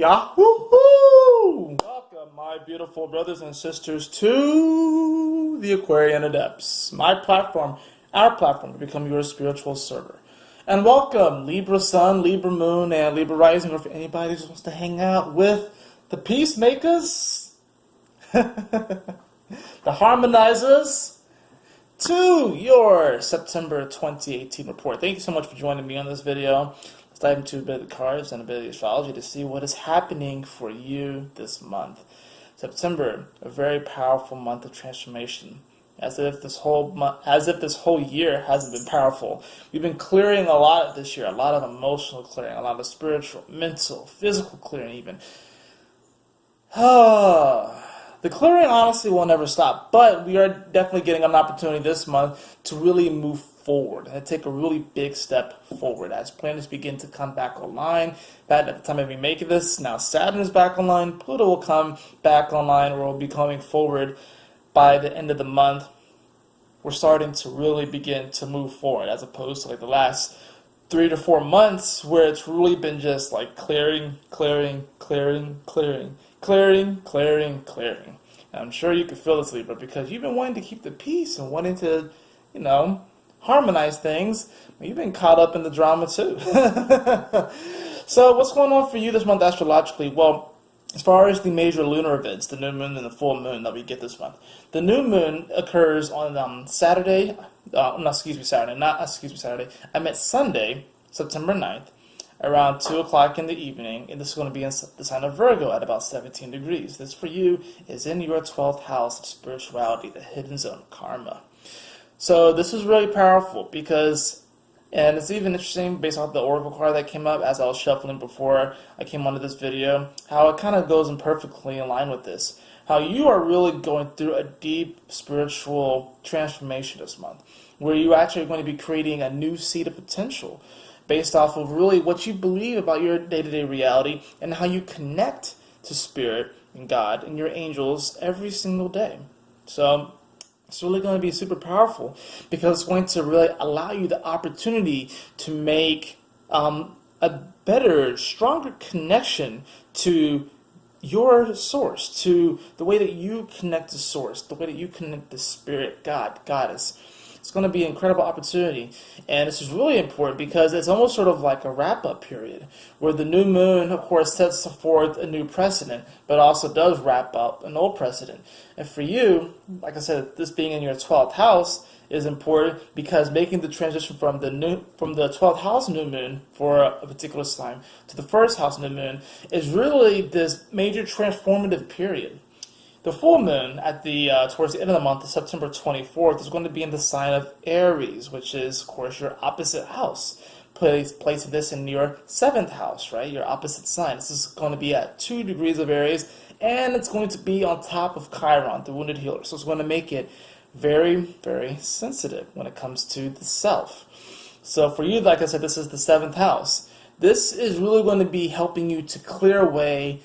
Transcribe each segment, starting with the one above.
Yahoo! Welcome, my beautiful brothers and sisters, to the Aquarian Adepts, my platform, our platform to become your spiritual server. And welcome, Libra Sun, Libra Moon, and Libra Rising, or if anybody just wants to hang out with the Peacemakers, the Harmonizers, to your September 2018 report. Thank you so much for joining me on this video. Let's dive into a bit of the cards and a bit of the astrology to see what is happening for you this month. September, a very powerful month of transformation. As if this whole year hasn't been powerful. We've been clearing a lot this year, a lot of emotional clearing, a lot of spiritual, mental, physical clearing even. The clearing honestly will never stop, but we are definitely getting an opportunity this month to really move forward and take a really big step forward as planets begin to come back online. But at the time of me making this, now Saturn is back online, Pluto will come back online, or will be coming forward by the end of the month. We're starting to really begin to move forward, as opposed to like the last 3 to 4 months where it's really been just like clearing. And I'm sure you can feel this, Libra, because you've been wanting to keep the peace and wanting to, harmonize things. You've been caught up in the drama too. So what's going on for you this month astrologically? Well, as far as the major lunar events, the new moon and the full moon that we get this month. The new moon occurs on Saturday. I meant Sunday, September 9th, around 2 o'clock in the evening, and this is going to be in the sign of Virgo at about 17 degrees. This for you is in your 12th house of spirituality, the hidden zone of karma. So this is really powerful because, and it's even interesting based off the oracle card that came up as I was shuffling before I came onto this video, how it kind of goes in perfectly in line with this. How you are really going through a deep spiritual transformation this month, where you're actually going to be creating a new seed of potential based off of really what you believe about your day-to-day reality and how you connect to Spirit and God and your angels every single day. So it's really going to be super powerful because it's going to really allow you the opportunity to make a better, stronger connection to your source, to the way that you connect to source, the way that you connect to Spirit, God, Goddess. It's going to be an incredible opportunity, and this is really important because it's almost sort of like a wrap-up period where the new moon, of course, sets forth a new precedent, but also does wrap up an old precedent. And for you, like I said, this being in your 12th house is important because making the transition from the 12th house new moon for a particular time to the first house new moon is really this major transformative period. The full moon at the towards the end of the month, September 24th, is going to be in the sign of Aries, which is, of course, your opposite house. Placing this in your 7th house, right? Your opposite sign. This is going to be at 2 degrees of Aries, and it's going to be on top of Chiron, the wounded healer. So it's going to make it very, very sensitive when it comes to the self. So for you, like I said, this is the 7th house. This is really going to be helping you to clear away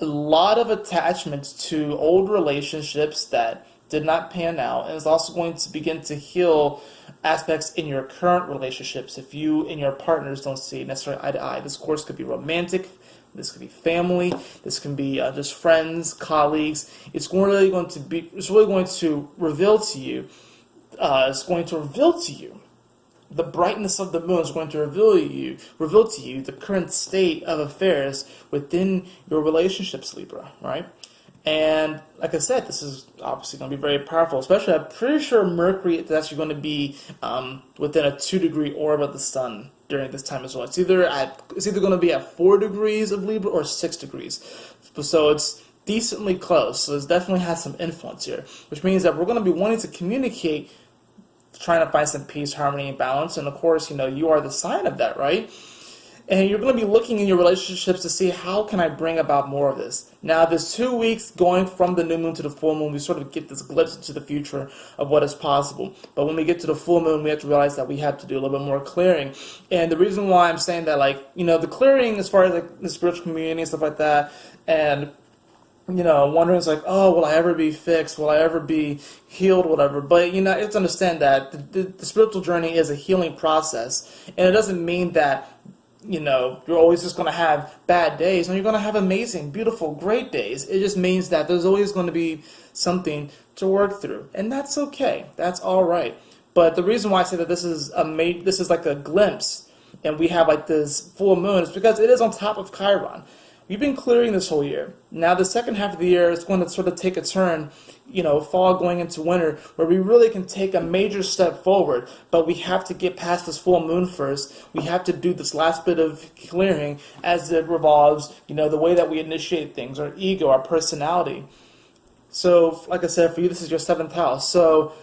a lot of attachments to old relationships that did not pan out, and it's also going to begin to heal aspects in your current relationships if you and your partners don't see necessarily eye to eye. This, of course, could be romantic, this could be family, this can be just friends, colleagues. It's really going to reveal to you. The brightness of the moon is going to reveal to you the current state of affairs within your relationships, Libra, right? And like I said, this is obviously going to be very powerful, especially I'm pretty sure Mercury is actually going to be within a 2-degree orb of the sun during this time as well. It's either going to be at 4 degrees of Libra or 6 degrees. So it's decently close. So it definitely has some influence here, which means that we're going to be wanting to communicate, trying to find some peace, harmony, and balance. And of course, you are the sign of that, right? And you're going to be looking in your relationships to see how can I bring about more of this. Now, this 2 weeks going from the new moon to the full moon, we sort of get this glimpse into the future of what is possible. But when we get to the full moon, we have to realize that we have to do a little bit more clearing. And the reason why I'm saying that, the clearing as far as the spiritual community and stuff like that, and wondering, it's like, oh, will I ever be fixed? Will I ever be healed? Whatever. But, you have to understand that the spiritual journey is a healing process. And it doesn't mean that you're always just going to have bad days, and you're going to have amazing, beautiful, great days. It just means that there's always going to be something to work through, and that's okay. That's all right. But the reason why I say that this is like a glimpse, and we have like this full moon, is because it is on top of Chiron. We've been clearing this whole year. Now the second half of the year is going to sort of take a turn, fall going into winter, where we really can take a major step forward, but we have to get past this full moon first. We have to do this last bit of clearing as it revolves, the way that we initiate things, our ego, our personality. So, like I said, for you, this is your 7th house. So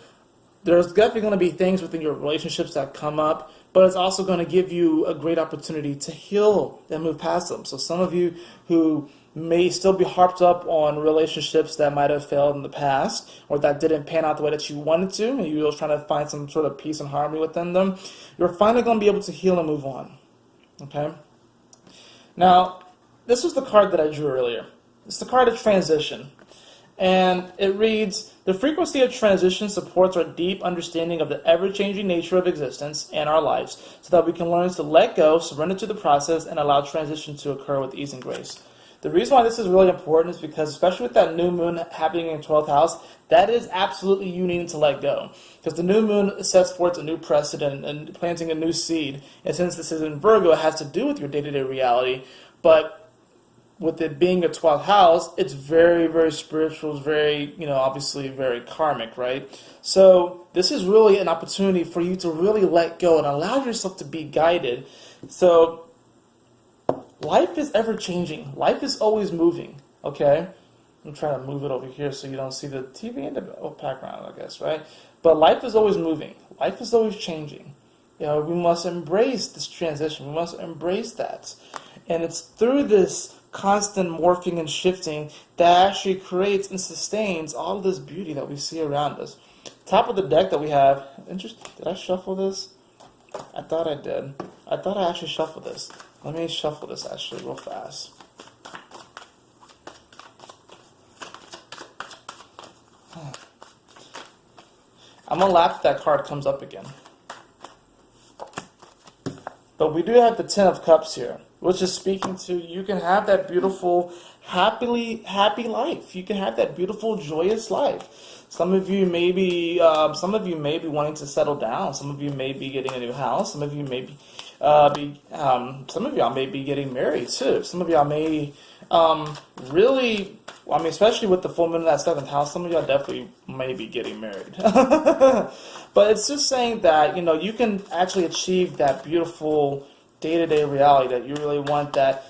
there's definitely going to be things within your relationships that come up, but it's also going to give you a great opportunity to heal and move past them. So some of you who may still be harped up on relationships that might have failed in the past, or that didn't pan out the way that you wanted to, and you were trying to find some sort of peace and harmony within them, you're finally going to be able to heal and move on. Okay? Now, this was the card that I drew earlier. It's the card of transition. And it reads, the frequency of transition supports our deep understanding of the ever-changing nature of existence and our lives, so that we can learn to let go, surrender to the process, and allow transition to occur with ease and grace. The reason why this is really important is because, especially with that new moon happening in 12th house, that is absolutely you needing to let go. Because the new moon sets forth a new precedent and planting a new seed. And since this is in Virgo, it has to do with your day-to-day reality. But with it being a 12th house, it's very, very spiritual, it's very, obviously very karmic, right? So this is really an opportunity for you to really let go and allow yourself to be guided. So life is ever changing. Life is always moving, okay? I'm trying to move it over here so you don't see the TV in the background, I guess, right? But life is always moving. Life is always changing. We must embrace this transition. We must embrace that. And it's through this constant morphing and shifting that actually creates and sustains all of this beauty that we see around us. Top of the deck that we have, did I shuffle this? I thought I did. I thought I actually shuffled this. Let me shuffle this actually real fast. I'm going to laugh if that card comes up again. But we do have the 10 of Cups here, which is speaking to you can have that beautiful, happy life. You can have that beautiful, joyous life. Some of you may be wanting to settle down. Some of you may be getting a new house. Some of you may be, some of y'all may be getting married too. Some of y'all may really, especially with the full moon in that 7th house, some of y'all definitely may be getting married. But it's just saying that, you can actually achieve that beautiful day-to-day reality that you really want. The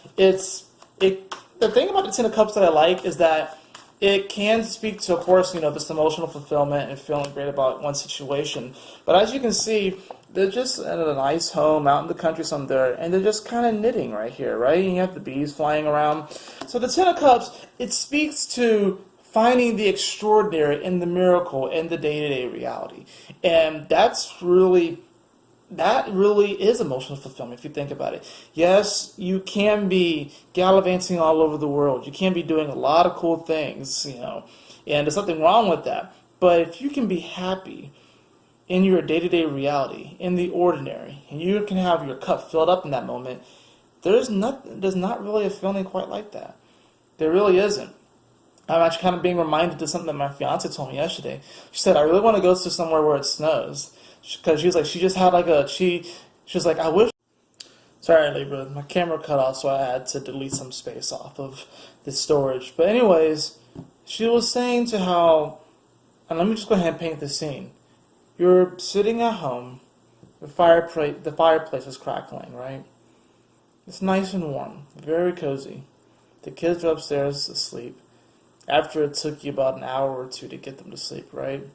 thing about the 10 of Cups that I like is that it can speak to, of course, this emotional fulfillment and feeling great about one situation. But as you can see, they're just in a nice home out in the country somewhere, and they're just kind of knitting right here, right? And you have the bees flying around. So the 10 of Cups, it speaks to finding the extraordinary and the miracle in the day-to-day reality. And that really is emotional fulfillment if you think about it. Yes, you can be gallivanting all over the world. You can be doing a lot of cool things, and there's nothing wrong with that. But if you can be happy in your day-to-day reality, in the ordinary, and you can have your cup filled up in that moment, there's not really a feeling quite like that. There really isn't. I'm actually kind of being reminded of something that my fiance told me yesterday. She said, I really want to go to somewhere where it snows. Because she was like, she just had like she was like, I wish. Sorry, Libra, my camera cut off, so I had to delete some space off of the storage. But anyways, she was saying to how, and let me just go ahead and paint the scene. You're sitting at home, the fireplace is crackling, right? It's nice and warm, very cozy. The kids are upstairs asleep, after it took you about an hour or two to get them to sleep, right?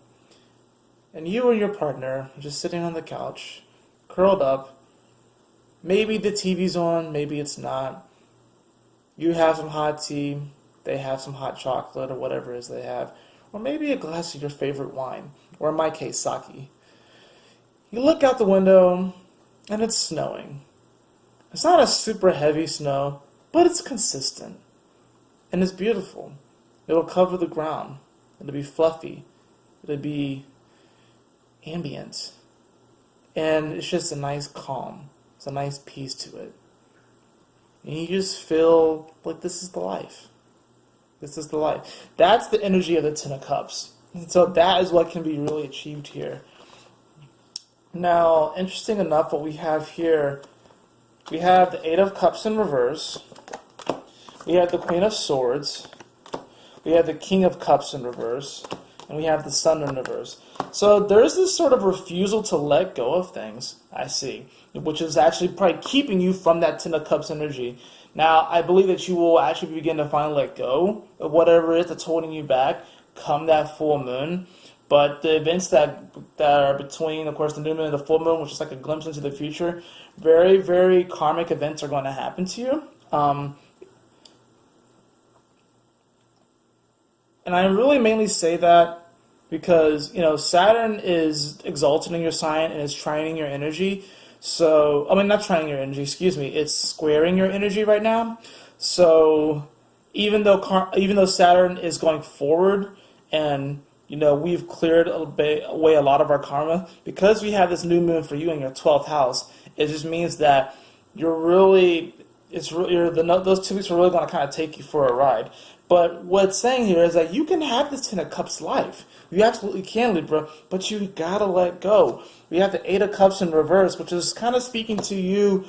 And you and your partner are just sitting on the couch, curled up. Maybe the TV's on, maybe it's not. You have some hot tea, they have some hot chocolate or whatever it is they have. Or maybe a glass of your favorite wine, or in my case, sake. You look out the window, and it's snowing. It's not a super heavy snow, but it's consistent. And it's beautiful. It'll cover the ground. It'll be fluffy. It'll be ambient. And it's just a nice calm. It's a nice peace to it. and you just feel like this is the life. This is the life. That's the energy of the Ten of Cups. And so that is what can be really achieved here. Now, interesting enough, what we have here, we have the Eight of Cups in reverse. We have the Queen of Swords. We have the King of Cups in reverse. And we have the Sun in reverse. So there's this sort of refusal to let go of things, I see, which is actually probably keeping you from that Ten of Cups energy. Now, I believe that you will actually begin to finally let go of whatever it is that's holding you back come that full moon. But the events that are between, of course, the new moon and the full moon, which is like a glimpse into the future, very, very karmic events are going to happen to you. And I really mainly say that because, Saturn is exalted in your sign and is trining your energy. So, not trining your energy, excuse me, it's squaring your energy right now. So, even though Saturn is going forward and, we've cleared away a lot of our karma, because we have this new moon for you in your 12th house, it just means that those 2 weeks are really going to kind of take you for a ride. But what it's saying here is that you can have this Ten of Cups life. You absolutely can, Libra, but you gotta let go. We have the Eight of Cups in reverse, which is kind of speaking to you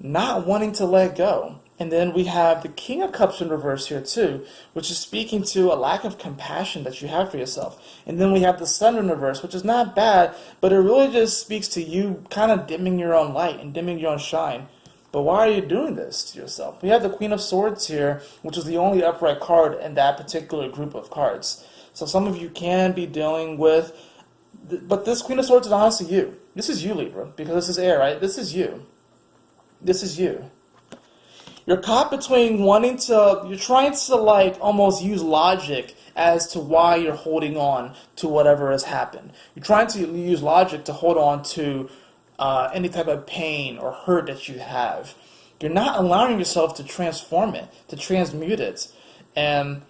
not wanting to let go. And then we have the King of Cups in reverse here too, which is speaking to a lack of compassion that you have for yourself. And then we have the Sun in reverse, which is not bad, but it really just speaks to you kind of dimming your own light and dimming your own shine. But why are you doing this to yourself? We have the Queen of Swords here, which is the only upright card in that particular group of cards. So some of you can be dealing with, but this Queen of Swords is honestly you. This is you, Libra, because this is air, right? This is you. This is you. You're caught between you're trying to almost use logic as to why you're holding on to whatever has happened. You're trying to use logic to hold on to any type of pain or hurt that you have. You're not allowing yourself to transform it, to transmute it. And,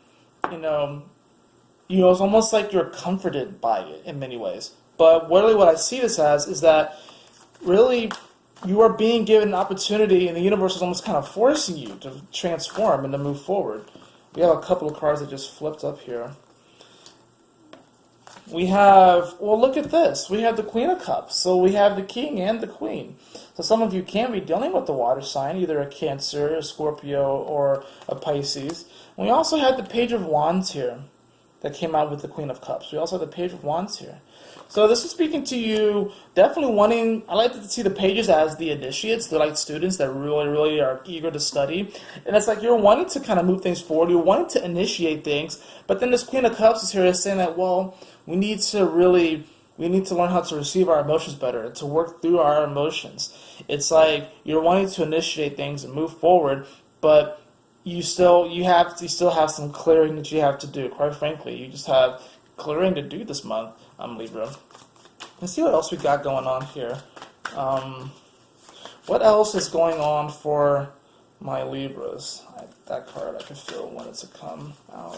it's almost like you're comforted by it in many ways. But really what I see this as is that really you are being given an opportunity and the universe is almost kind of forcing you to transform and to move forward. We have a couple of cards that just flipped up here. We have, look at this. We have the Queen of Cups. So we have the King and the Queen. So some of you can be dealing with the water sign, either a Cancer, a Scorpio, or a Pisces. And we also have the Page of Wands here that came out with the Queen of Cups. We also have the Page of Wands here. So this is speaking to you definitely wanting, I like to see the pages as the initiates. They're like students that really, really are eager to study. And it's like you're wanting to kind of move things forward. You're wanting to initiate things. But then this Queen of Cups is here is saying that, we need to learn how to receive our emotions better, to work through our emotions. It's like you're wanting to initiate things and move forward, but you still have some clearing that you have to do. Quite frankly, you just have clearing to do this month, Libra. Let's see what else we got going on here. What else is going on for my Libras? That card, I can feel when it's to come out.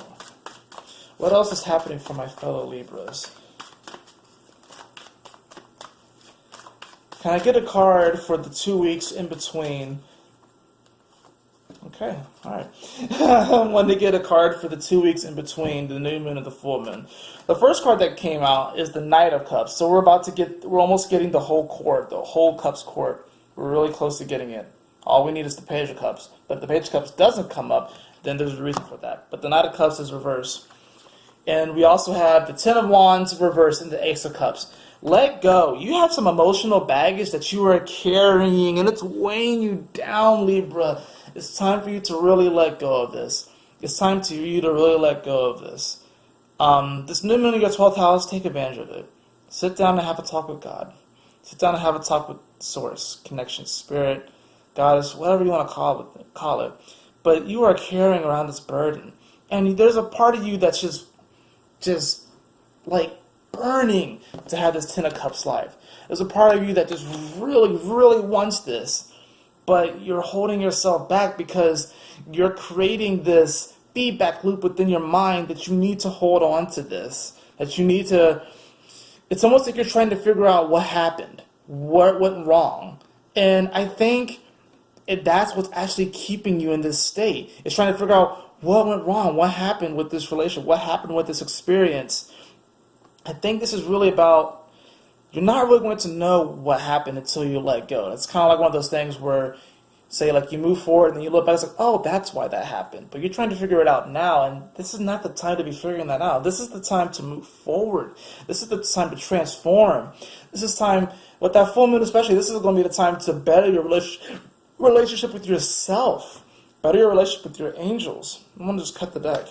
What else is happening for my fellow Libras? Can I get a card for the 2 weeks in between? Okay, alright. I wanted to get a card for the 2 weeks in between the new moon and the full moon. The first card that came out is the Knight of Cups. So we're almost getting the whole court, the whole Cups court. We're really close to getting it. All we need is the Page of Cups. But if the Page of Cups doesn't come up, then there's a reason for that. But the Knight of Cups is reversed. And we also have the Ten of Wands reversed and the Ace of Cups. Let go. You have some emotional baggage that you are carrying, and it's weighing you down, Libra. It's time for you to really let go of this. It's time for you to really let go of this. This new moon in your 12th house, take advantage of it. Sit down and have a talk with God. Sit down and have a talk with Source, Connection, Spirit, Goddess, whatever you want to call it. But you are carrying around this burden. And there's a part of you that's just like burning to have this Ten of Cups life. There's a part of you that just really, really wants this, but you're holding yourself back because you're creating this feedback loop within your mind that you need to hold on to this, that you need to, it's almost like you're trying to figure out what happened, what went wrong. And I think that's what's actually keeping you in this state. It's trying to figure out what went wrong, what happened with this relationship, what happened with this experience. I think this is really about, you're not really going to know what happened until you let go. It's kind of like one of those things where, say, like you move forward and then you look back, it's like, oh, that's why that happened. But you're trying to figure it out now, and this is not the time to be figuring that out. This is the time to move forward. This is the time to transform. This is time, with that full moon especially, this is going to be the time to better your relationship with yourself, better your relationship with your angels. I'm going to just cut the deck.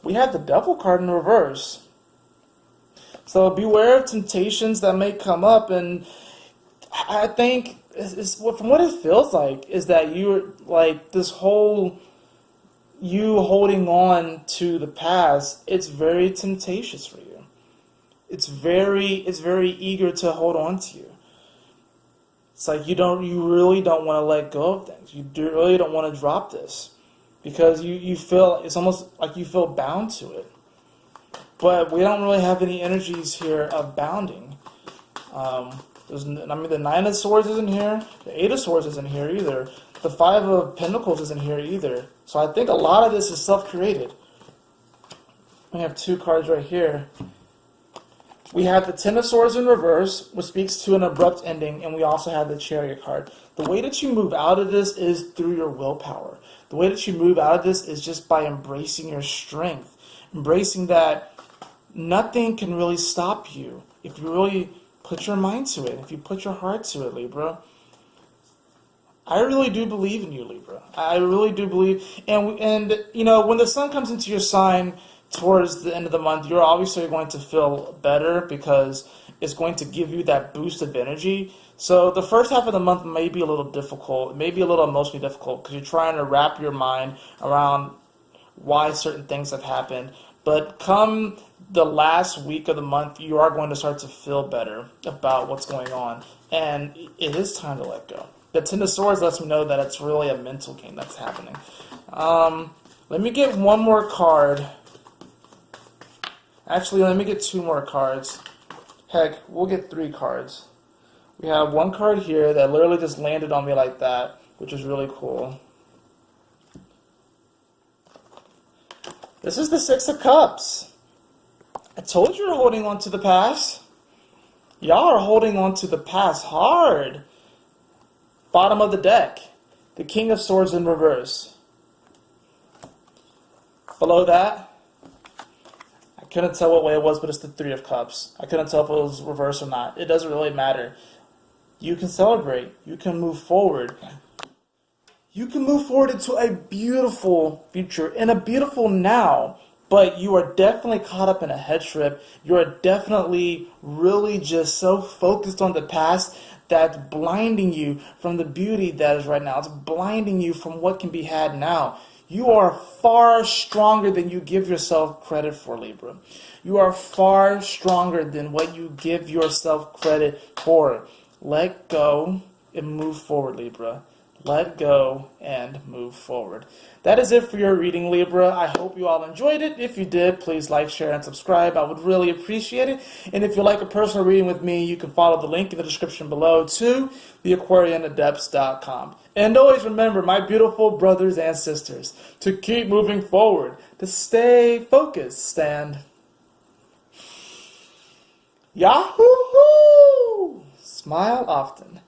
We have the Devil card in reverse. So beware of temptations that may come up, and I think from what it feels like is that you're like this whole you holding on to the past. It's very temptatious for you. It's very eager to hold on to you. It's like you really don't want to let go of things. You really don't want to drop this because you feel, it's almost like you feel bound to it. But we don't really have any energies here of bounding. The Nine of Swords isn't here. The Eight of Swords isn't here either. The Five of Pentacles isn't here either. So I think a lot of this is self-created. We have two cards right here. We have the Ten of Swords in reverse, which speaks to an abrupt ending, and we also have the Chariot card. The way that you move out of this is through your willpower. The way that you move out of this is just by embracing your strength. Embracing that nothing can really stop you if you really put your mind to it, if you put your heart to it, Libra. I really do believe in you, Libra. I really do believe. And you know, when the sun comes into your sign towards the end of the month, you're obviously going to feel better because it's going to give you that boost of energy. So the first half of the month may be a little difficult, maybe a little emotionally difficult because you're trying to wrap your mind around why certain things have happened. But come the last week of the month, you are going to start to feel better about what's going on. And it is time to let go. The Ten of Swords lets me know that it's really a mental game that's happening. Let me get one more card. Actually, let me get two more cards. Heck, we'll get three cards. We have one card here that literally just landed on me like that, which is really cool. This is the Six of Cups. I told you you're holding on to the past. Y'all are holding on to the past hard. Bottom of the deck. The King of Swords in reverse. Below that, I couldn't tell what way it was, but it's the Three of Cups. I couldn't tell if it was reverse or not. It doesn't really matter. You can celebrate. You can move forward. You can move forward into a beautiful future and a beautiful now. But you are definitely caught up in a head trip. You are definitely really just so focused on the past that's blinding you from the beauty that is right now. It's blinding you from what can be had now. You are far stronger than you give yourself credit for, Libra. You are far stronger than what you give yourself credit for. Let go and move forward, Libra. Let go and move forward. That is it for your reading, Libra. I hope you all enjoyed it. If you did, please like, share, and subscribe. I would really appreciate it. And if you'd like a personal reading with me, you can follow the link in the description below to theAquarianAdepts.com. And always remember, my beautiful brothers and sisters, to keep moving forward, to stay focused, and Yahoo! Smile often.